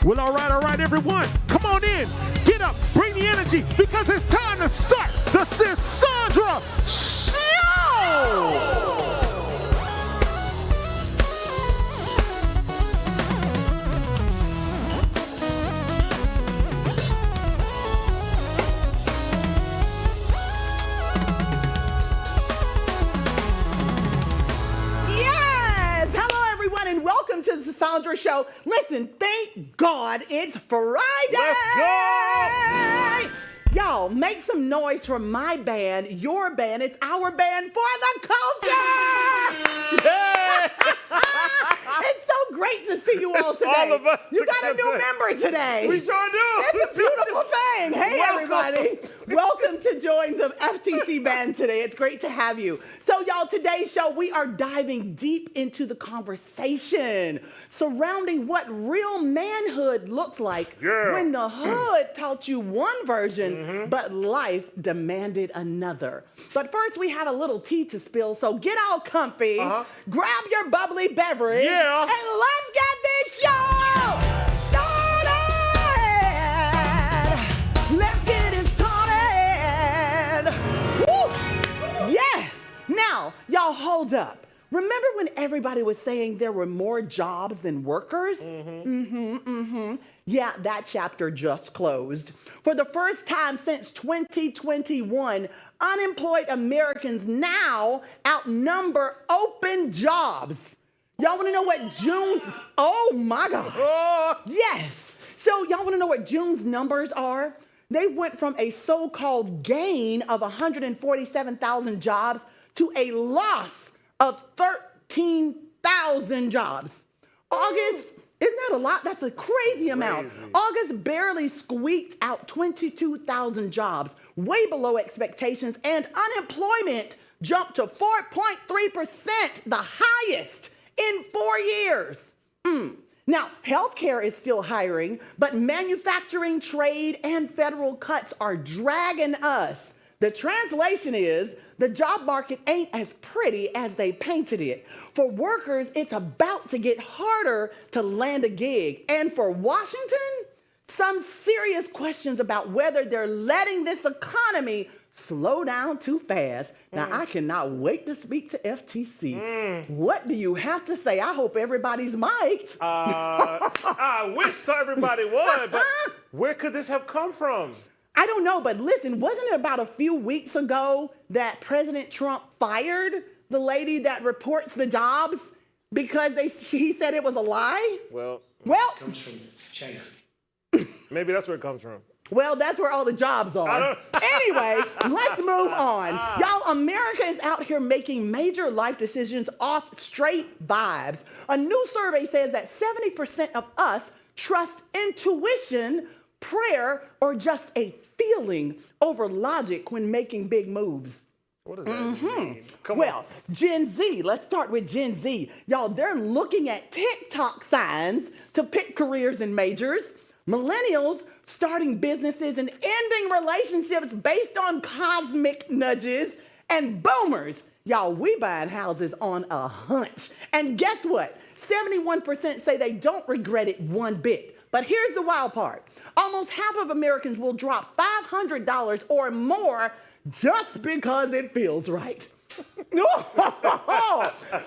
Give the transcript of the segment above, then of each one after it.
Well, all right, everyone. Come on in. Get up. Bring the energy because it's time to start the Sandra Show. Welcome to the Sandra Show. Listen, thank God it's Friday. Let's go. Y'all, make some noise for my band, your band. It's our band for the culture. Yeah. It's so great to see you all It's today. all of us You got a together. new member today. We sure do. It's a beautiful thing. Hey, Welcome. everybody. Welcome to join the FTC band today. It's great to have you. So, y'all, today's show, we are diving deep into the conversation surrounding what real manhood looks like when the hood taught you one version, but life demanded another. But first, we have a little tea to spill, so get all comfy, grab your bubbly beverage, and let's get this show started! Let's get it started! Woo! Yes! Now, y'all hold up. Remember when everybody was saying there were more jobs than workers? Yeah, that chapter just closed. For the first time since 2021, unemployed Americans now outnumber open jobs. Y'all want to know what June? Oh my God. Yes. So y'all want to know what June's numbers are? They went from a so-called gain of 147,000 jobs to a loss of 13,000 jobs. August, isn't that a lot? That's a crazy amount. August barely squeaked out 22,000 jobs, way below expectations, and unemployment jumped to 4.3%, the highest in 4 years. Now, healthcare is still hiring, but manufacturing, trade, and federal cuts are dragging us. The translation is, the job market ain't as pretty as they painted it. For workers, it's about to get harder to land a gig. And for Washington, some serious questions about whether they're letting this economy slow down too fast. Now, I cannot wait to speak to FTC. What do you have to say? I hope everybody's mic'd. I wish everybody would, but where could this have come from? I don't know, but listen, wasn't it about a few weeks ago that President Trump fired the lady that reports the jobs because he said it was a lie? Well, Well, It comes from China. maybe that's where it comes from. well, that's where all the jobs are. Anyway, let's move on. Y'all, America is out here making major life decisions off straight vibes. A new survey says that 70% of us trust intuition, prayer, or just a feeling over logic when making big moves. What does that mean? Come Well, Gen Z, let's start with Gen Z. Y'all, they're looking at TikTok signs to pick careers and majors. Millennials starting businesses and ending relationships based on cosmic nudges. And boomers, y'all, we buying houses on a hunch. And guess what? 71% say they don't regret it one bit. But here's the wild part. Almost half of Americans will drop $500 or more just because it feels right.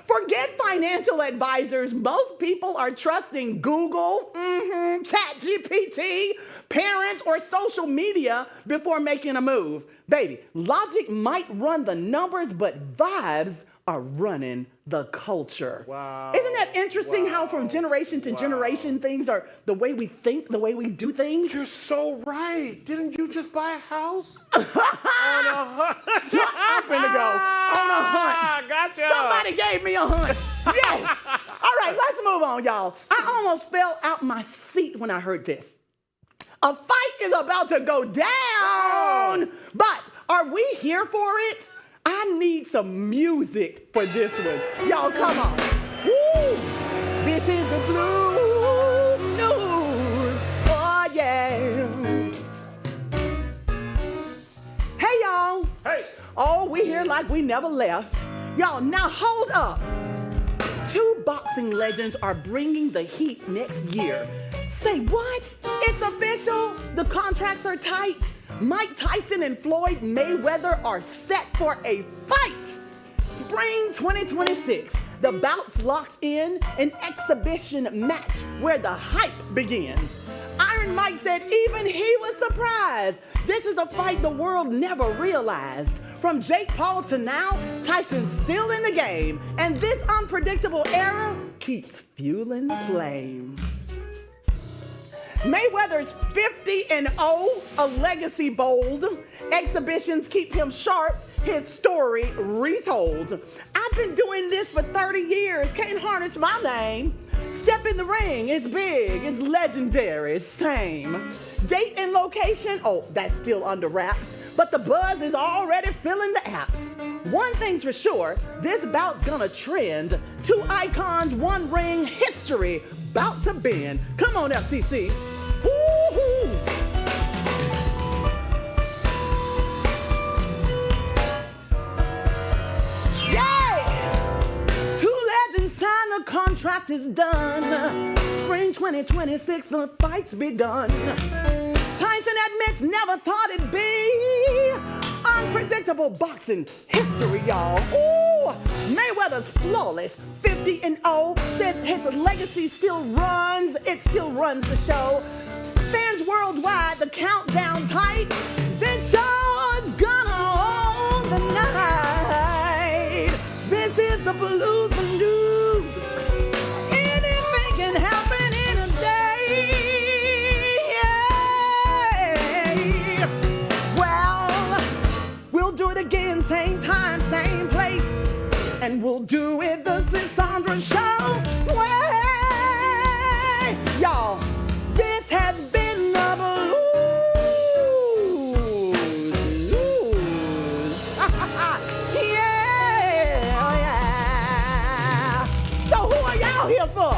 Forget financial advisors. Most people are trusting Google, ChatGPT, parents, or social media before making a move. Baby, logic might run the numbers, but vibes are running the culture. Wow. Isn't that interesting how from generation to generation things are the way we think, the way we do things? You're so right. Didn't you just buy a house? On a hunt. I'm finna go on a hunt. Gotcha. Somebody gave me a hunt. Yes. All right, let's move on, y'all. I almost fell out my seat when I heard this. A fight is about to go down. But are we here for it? I need some music for this one. Y'all, come on. Woo. This is the blue news. Oh, yeah. Hey, y'all. Hey. Oh, we here like we never left. Y'all, now hold up. Two boxing legends are bringing the heat next year. Say what? It's official. The contracts are tight. Mike Tyson and Floyd Mayweather are set for a fight. Spring 2026. The bout's locked in, an exhibition match where the hype begins. Iron Mike said even he was surprised. This is a fight the world never realized. From Jake Paul to now, Tyson's still in the game, and this unpredictable era keeps fueling the flame. Mayweather's 50-0, a legacy bold. Exhibitions keep him sharp, his story retold. I've been doing this for 30 years, can't harness my name. Step in the ring, it's big, it's legendary, same. Date and location, oh, that's still under wraps, but the buzz is already filling the apps. One thing's for sure, this bout's gonna trend. Two icons, one ring, history, bout to bend. Come on, FTC. Woo-hoo. Contract is done. Spring 2026, the fight's begun. Tyson admits never thought it'd be unpredictable boxing history, y'all. Ooh, Mayweather's flawless, 50-0, says his legacy still runs. It still runs the show. Fans worldwide, the countdown tight. This show's gonna own the night. This is the blues. Happen in a day. Yeah. Well, we'll do it again, same time, same place, and we'll do it the 600 show way. Y'all, this has been the blues. Yeah. So who are y'all here for?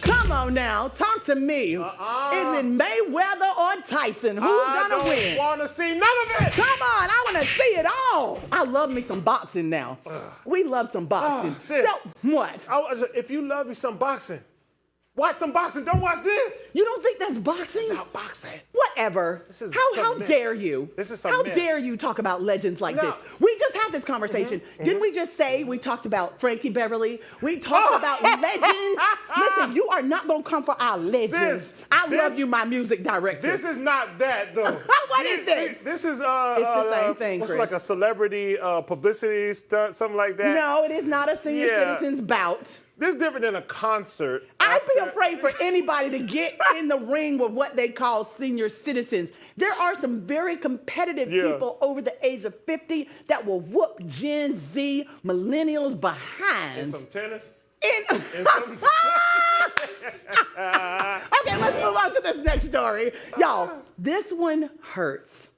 Come on now, talk to me. Is it Mayweather or Tyson? Who's gonna win? I don't want to see none of it. Come on, I want to see it all. I love me some boxing now. We love some boxing. Sis, So, what? If you love me some boxing, watch some boxing. Don't watch this. You don't think that's boxing? It's not boxing. Whatever. This is How myth. dare you? This is some How myth. dare you talk about legends like No. this? We just had this conversation. Didn't we just say we talked about Frankie Beverly? We talked about legends. Listen, you are not going to come for our legends. Sis, I love you, my music director. This is not that, though. What is this? This is It's the same thing, what's Chris. like a celebrity publicity stunt, something like that. No, it is not a senior Yeah. citizens bout. This is different than a concert. I'd be after- afraid for anybody to get in the ring with what they call senior citizens. There are some very competitive people over the age of 50 that will whoop Gen Z millennials behind. And some tennis. In- And some- Okay, let's move on to this next story. Y'all, this one hurts.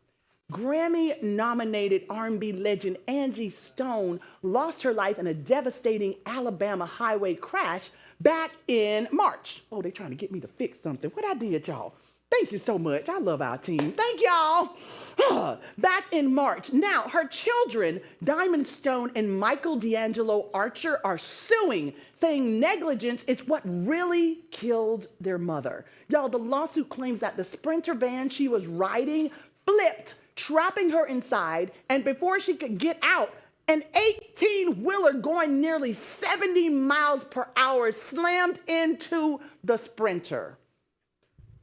Grammy-nominated R&B legend Angie Stone lost her life in a devastating Alabama highway crash back in March. Oh, they're trying to get me to fix something. What I did, y'all? Thank you so much. I love our team. Thank y'all. Back in March. Now, her children, Diamond Stone and Michael D'Angelo Archer, are suing, saying negligence is what really killed their mother. Y'all, the lawsuit claims that the Sprinter van she was riding flipped, trapping her inside, and before she could get out, an 18-wheeler going nearly 70 miles per hour slammed into the Sprinter.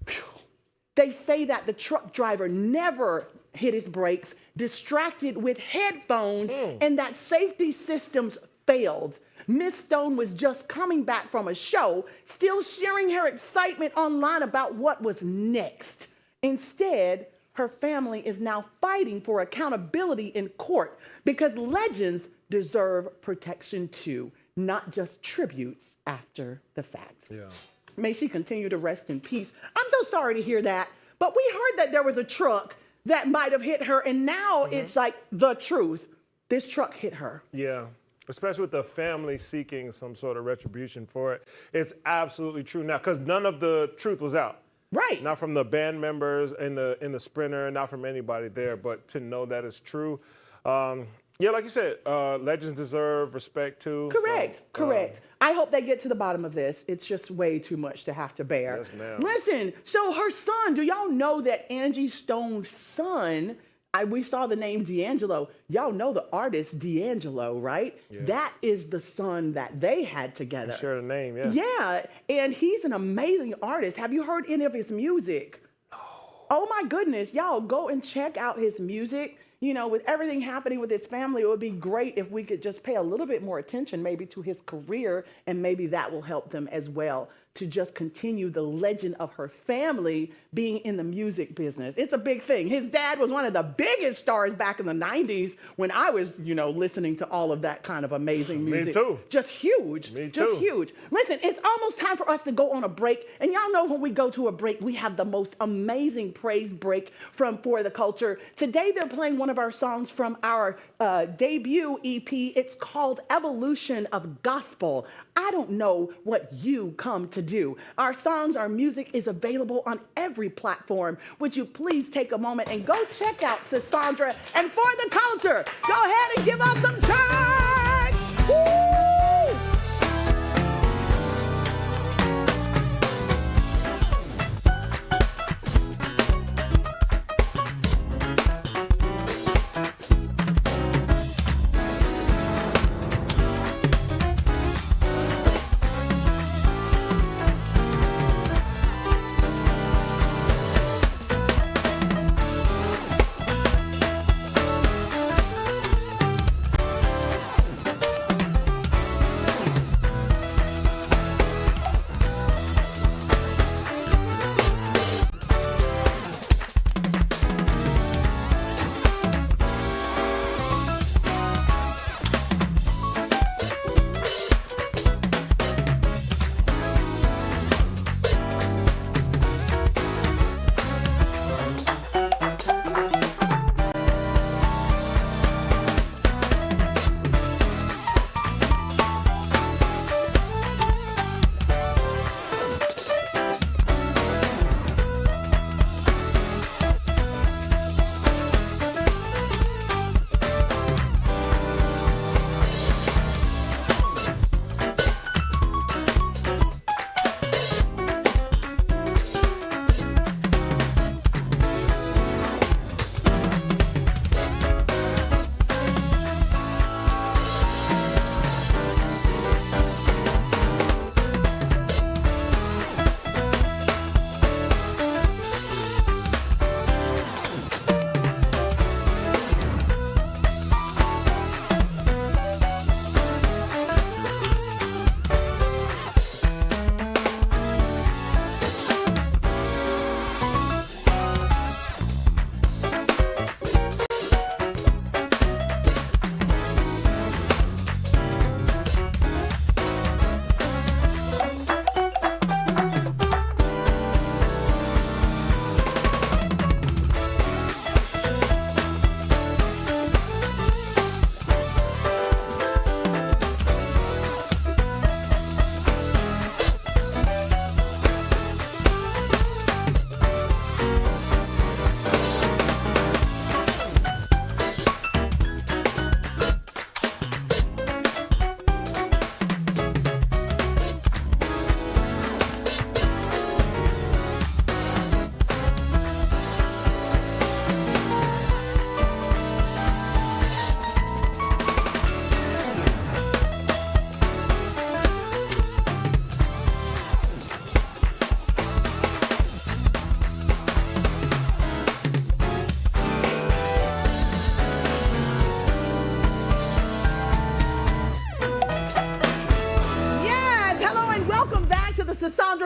Phew. They say that the truck driver never hit his brakes, distracted with headphones, and that safety systems failed. Miss Stone was just coming back from a show, still sharing her excitement online about what was next. Instead, her family is now fighting for accountability in court because legends deserve protection too, not just tributes after the fact. Yeah. May she continue to rest in peace. I'm so sorry to hear that, but we heard that there was a truck that might have hit her, and now it's like the truth. This truck hit her. Yeah. Especially with the family seeking some sort of retribution for it. It's absolutely true now, because none of the truth was out. Right. Not from the band members in the Sprinter, not from anybody there, but to know that it's true. Yeah, like you said, legends deserve respect too. Correct, So, correct. I hope they get to the bottom of this. It's just way too much to have to bear. Yes, ma'am. Listen, so her son, do y'all know that Angie Stone's son, we saw the name D'Angelo. Y'all know the artist D'Angelo, right? Yeah. That is the son that they had together. Share the name, yeah. Yeah, and he's an amazing artist. Have you heard any of his music? No. Oh my goodness, y'all go and check out his music. You know, with everything happening with his family, it would be great if we could just pay a little bit more attention maybe to his career, and maybe that will help them as well to just continue the legend of her family being in the music business. It's a big thing. His dad was one of the biggest stars back in the 90s when I was, listening to all of that kind of amazing music. Me too. Just huge. Me Just too. huge. Listen, it's almost time for us to go on a break. And y'all know when we go to a break, we have the most amazing praise break from For the Culture. Today, they're playing one of our songs from our debut EP. It's called Evolution of Gospel. I don't know what you come to do. Our songs, our music is available on every platform. Would you please take a moment and go check out Cassandra and For the Culture. Go ahead and give us some church. Woo!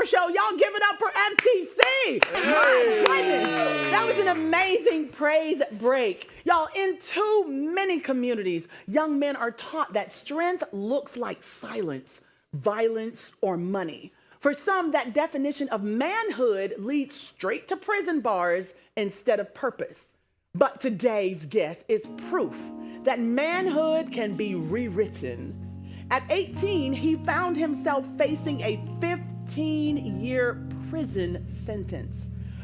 Show. Y'all give it up for FTC. My goodness. That was an amazing praise break. Y'all, in too many communities, young men are taught that strength looks like silence, violence, or money. For some, that definition of manhood leads straight to prison bars instead of purpose. But today's guest is proof that manhood can be rewritten. At 18, he found himself facing a 15-year prison sentence.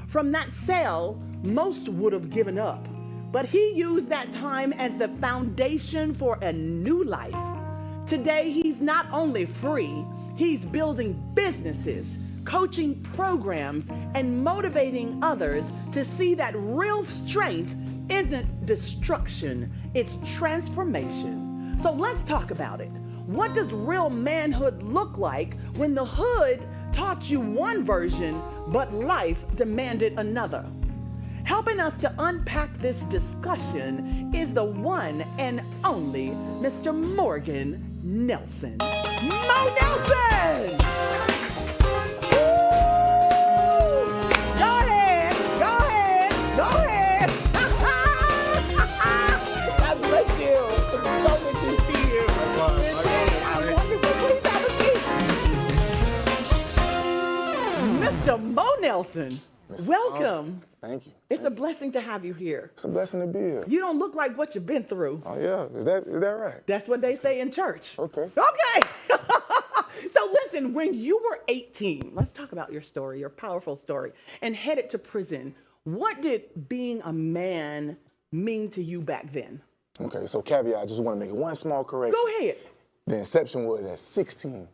From that cell, most would have given up. but he used that time as the foundation for a new life. Today, he's not only free, he's building businesses, coaching programs, and motivating others to see that real strength isn't destruction, it's transformation. So let's talk about it. What does real manhood look like when the hood taught you one version, but life demanded another? Helping us to unpack this discussion is the one and only Mr. Morgan Nelson. Mo Nelson! Woo! Go ahead, go ahead, go ahead. God bless you. It's so good to see you. I'm wonderful. Please have a seat. Mr. Mo Nelson, welcome. Thank you. It's a blessing to have you here. It's a blessing to be here. You don't look like what you've been through. Oh yeah, is that right? That's what they say in church. Okay. Okay. So listen, when you were 18, let's talk about your story, your powerful story, and headed to prison. What did being a man mean to you back then? Okay, so caveat, I just want to make one small correction. Go ahead. The inception was at 16.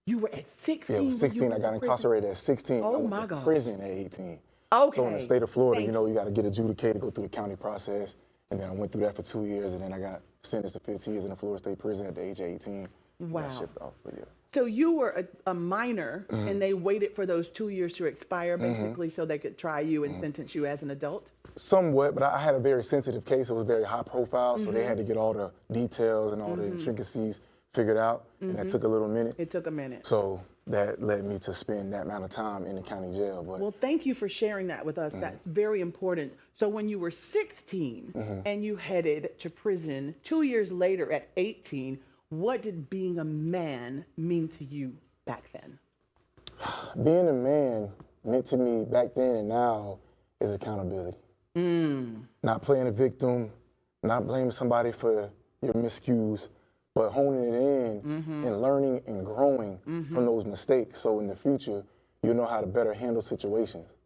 You were at 16. Yeah, it was 16. I got went to prison? incarcerated at 16. Oh, I went my to God. prison at 18. Okay. So in the state of Florida, Thank you know, you got to get adjudicated, go through the county process, and then I went through that for 2 years, and then I got sentenced to 15 years in the Florida State Prison at the age of 18. Wow. Got shipped off, but yeah. So you were a minor, and they waited for those 2 years to expire, basically, so they could try you and sentence you as an adult? Somewhat, but I had a very sensitive case. It was very high profile, so they had to get all the details and all the intricacies figured out, and that took a little minute. It took a minute. So that led me to spend that amount of time in the county jail. But Well, thank you for sharing that with us. That's very important. So when you were 16 and you headed to prison 2 years later at 18, what did being a man mean to you back then? being a man meant to me back then and now is accountability. Not playing a victim, not blaming somebody for your miscues, but honing it in and learning and growing from those mistakes. So in the future, you'll know how to better handle situations.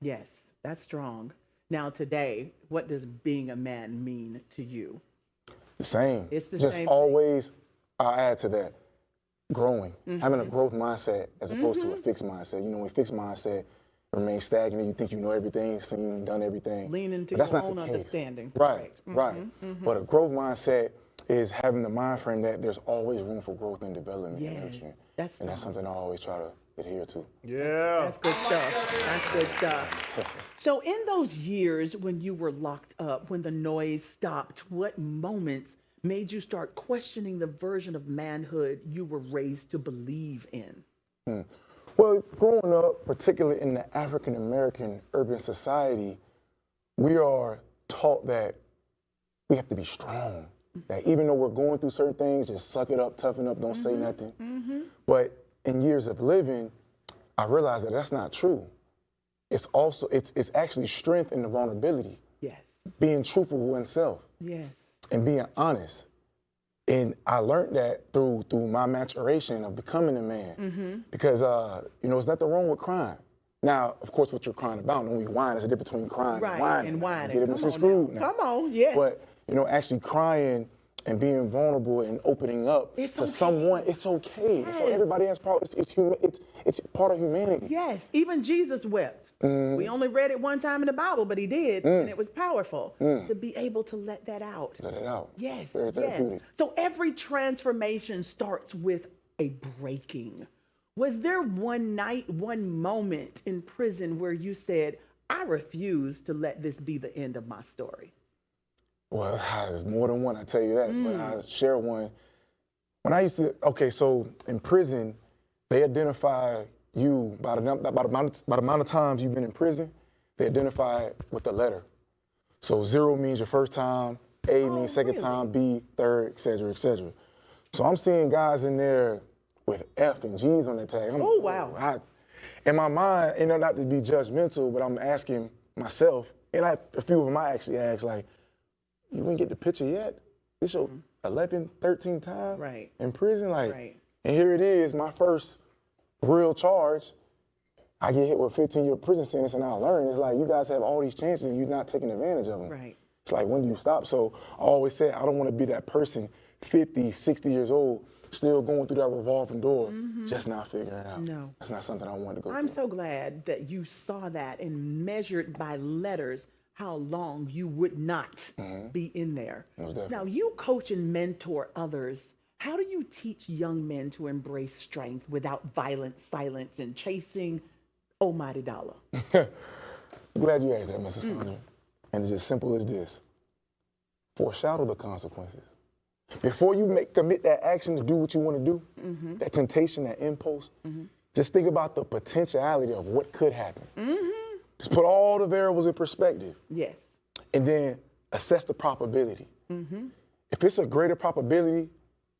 Yes, that's strong. Now today, what does being a man mean to you? The same. It's the Just same thing. always, I'll add to that, growing, having a growth mindset as opposed to a fixed mindset. You know, a fixed mindset remains stagnant. You think you know everything, seen, done everything. Lean into But that's your not own the case. understanding. Right, right. But a growth mindset is having the mind frame that there's always room for growth and development and Yes, nurturing. that's And that's smart. something I always try to adhere to. Yeah. That's good stuff. That's good stuff. So in those years when you were locked up, when the noise stopped, what moments made you start questioning the version of manhood you were raised to believe in? Well, growing up, particularly in the African American urban society, we are taught that we have to be strong. That even though we're going through certain things, just suck it up, toughen up, don't say nothing. But in years of living, I realized that that's not true. It's also, it's actually strength in the vulnerability, Yes. being truthful with oneself Yes. and being honest. And I learned that through my maturation of becoming a man. Because, you know, there's nothing wrong with crying. Now, of course, what you're crying about, when we whine, there's a difference between crying Right. and whining. And whining. Get it Come on misconstrued now. now. Come on. Yes. But, you know, actually crying and being vulnerable and opening up It's to okay. someone, it's okay. So Yes. everybody has problems. It's part of humanity. Yes. Even Jesus wept. We only read it one time in the Bible, but he did, and it was powerful to be able to let that out. Let it out. Yes, Very yes. therapeutic. So every transformation starts with a breaking. Was there one night, one moment in prison where you said, I refuse to let this be the end of my story? Well, there's more than one, I tell you that, but I'll share one. When I used to, okay, so in prison, they identify you by the amount of times you've been in prison, they identify it with a letter. So 0 means your first time, A means second really? time, B, third, et cetera, et cetera. So I'm seeing guys in there with F and G's on their tag. I'm Oh, wow. In my mind, you know, not to be judgmental, but I'm asking myself, and a few of them I actually asked, like, you didn't get the picture yet? This your 11, 13 time Right. in prison? Like, Right. and here it is, my first real charge. I get hit with a 15-year prison sentence, and I learn, it's like, you guys have all these chances and you're not taking advantage of them. Right. It's like, when do you stop? So I always say, I don't want to be that person 50, 60 years old, still going through that revolving door, just not figuring it out. No. That's not something I want to go I'm through. so glad that you saw that and measured by letters how long you would not be in there. Most definitely. Now, you coach and mentor others. How do you teach young men to embrace strength without violent silence and chasing almighty dollar? I'm glad you asked that, Mrs. Sandra. And it's as simple as this. Foreshadow the consequences. Before you commit that action to do what you want to do, that temptation, that impulse, just think about the potentiality of what could happen. Just put all the variables in perspective. Yes. And then assess the probability. If it's a greater probability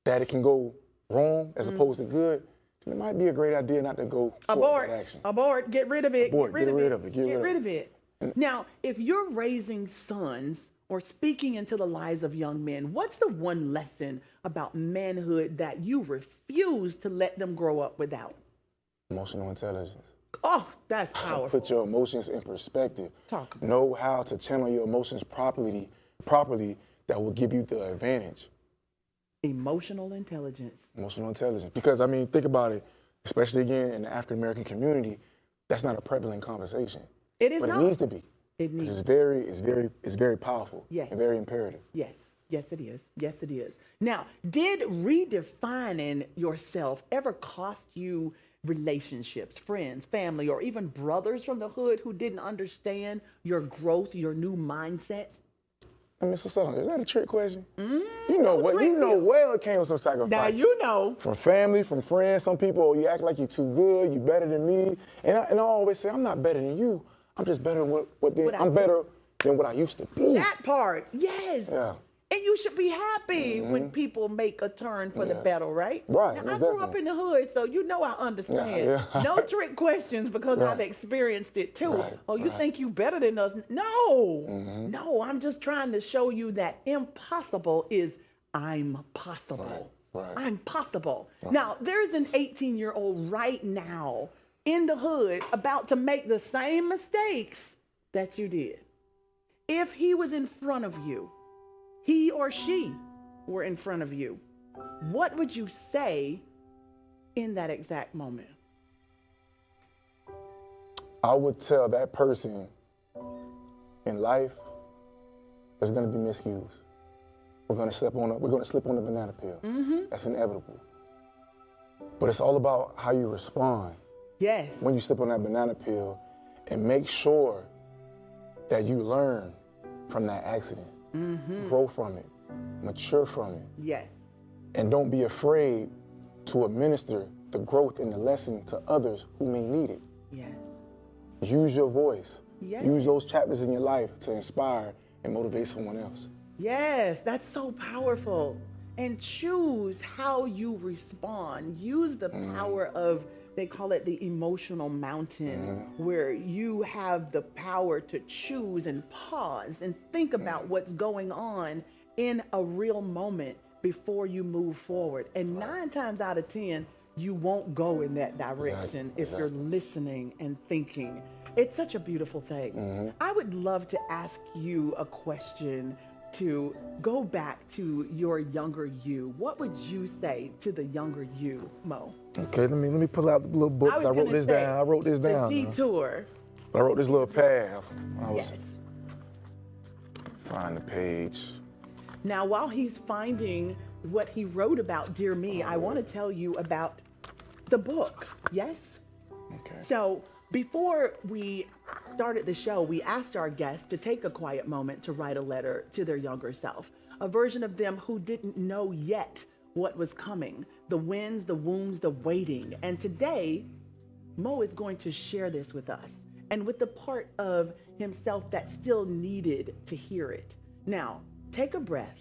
that it can go wrong as opposed to good, then it might be a great idea not to go forward with that action. Abort. Get rid of it. Abort. Get rid of it. Get rid of it. Now, if you're raising sons or speaking into the lives of young men, what's the one lesson about manhood that you refuse to let them grow up without? Emotional intelligence. Oh, that's powerful. Put your emotions in perspective. Talk about Know how to channel your emotions properly that will give you the advantage. Emotional intelligence. Emotional intelligence. Because, I mean, think about it, especially again in the African American community, that's not a prevalent conversation. It is but not. It needs to be. It needs. It's very powerful. Yes. And very imperative. Yes. Yes, it is. Yes, it is. Now, did redefining yourself ever cost you relationships, friends, family, or even brothers from the hood who didn't understand your growth, your new mindset? And Mr. Song, is that a trick question? You know what? trick You know you. well it came with some sacrifice. Now you know. From family, from friends, some people, oh, you act like you're too good, you better than me. And I always say, I'm not better than you. I'm just better than I'm better than what I used to be. That part, yes. Yeah. And you should be happy when people make a turn for the better, right? Right, Now, I most grew up definitely. in the hood, so you know I understand. Yeah. No trick questions because Right. I've experienced it too. Right, Oh, you right. think you better than us? No. No, I'm just trying to show you that impossible is I'm possible. Right. I'm possible. Now, there's an 18-year-old right now in the hood about to make the same mistakes that you did. If he was in front of you, he or she were in front of you, what would you say in that exact moment? I would tell that person in life there's gonna be miscues. We're gonna slip on the banana peel. That's inevitable. But it's all about how you respond Yes. when you slip on that banana peel, and make sure that you learn from that accident, grow from it, mature from it, Yes. and don't be afraid to administer the growth and the lesson to others who may need it. Yes. Use your voice. Yes. Use those chapters in your life to inspire and motivate someone else. Yes, that's so powerful. And choose how you respond. Use the power of, they call it the emotional mountain, where you have the power to choose and pause and think about what's going on in a real moment before you move forward. And 9 times out of 10, you won't go in that direction if you're listening and thinking. It's such a beautiful thing. I would love to ask you a question to go back to your younger you. What would you say to the younger you, Mo? Okay, let me pull out the little book. I wrote this down. I wrote this down. The detour. I wrote this little pad. Yes. Find the page. Now, while he's finding what he wrote about Dear Me, I want to tell you about the book. Yes? Okay. So before we started the show, we asked our guests to take a quiet moment to write a letter to their younger self, a version of them who didn't know yet what was coming, the wins, the wounds, the waiting. And today, Mo is going to share this with us and with the part of himself that still needed to hear it. Now, take a breath,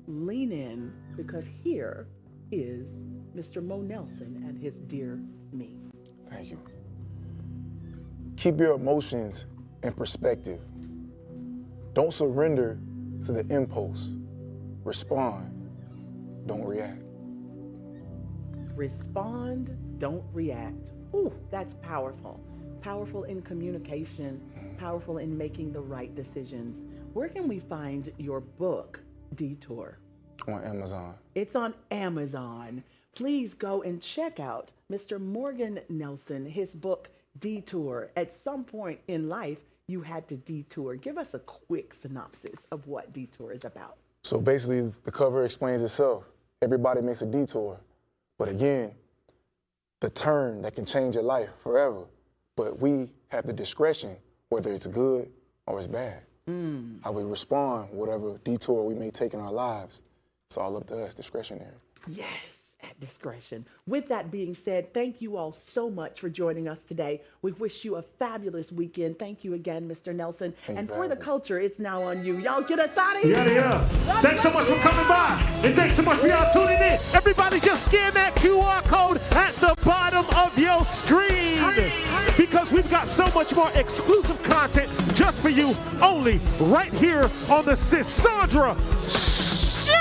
lean in, because here is Mr. Mo Nelson and his Dear Me. Thank you. Keep your emotions in perspective. Don't surrender to the impulse. Respond. Don't react. Respond, don't react. Ooh, that's powerful. Powerful in communication, powerful in making the right decisions. Where can we find your book, Detour? On Amazon. It's on Amazon. Please go and check out Mr. Morgan Nelson, his book, Detour. At some point in life, you had to detour. Give us a quick synopsis of what Detour is about. So basically, the cover explains itself. Everybody makes a detour. But again, the turn that can change your life forever. But we have the discretion, whether it's good or it's bad. How we respond, whatever detour we may take in our lives, it's all up to us, discretionary. Yes, at discretion. With that being said, thank you all so much for joining us today. We wish you a fabulous weekend. Thank you again, Mr. Nelson. And for the culture, it's now on you. Y'all get us out of here. Yeah. Thanks so much for coming by. And thanks so much for y'all tuning in. Everybody just scan that QR code at the bottom of your screen. Because we've got so much more exclusive content just for you, only right here on the Sis Sandra Show.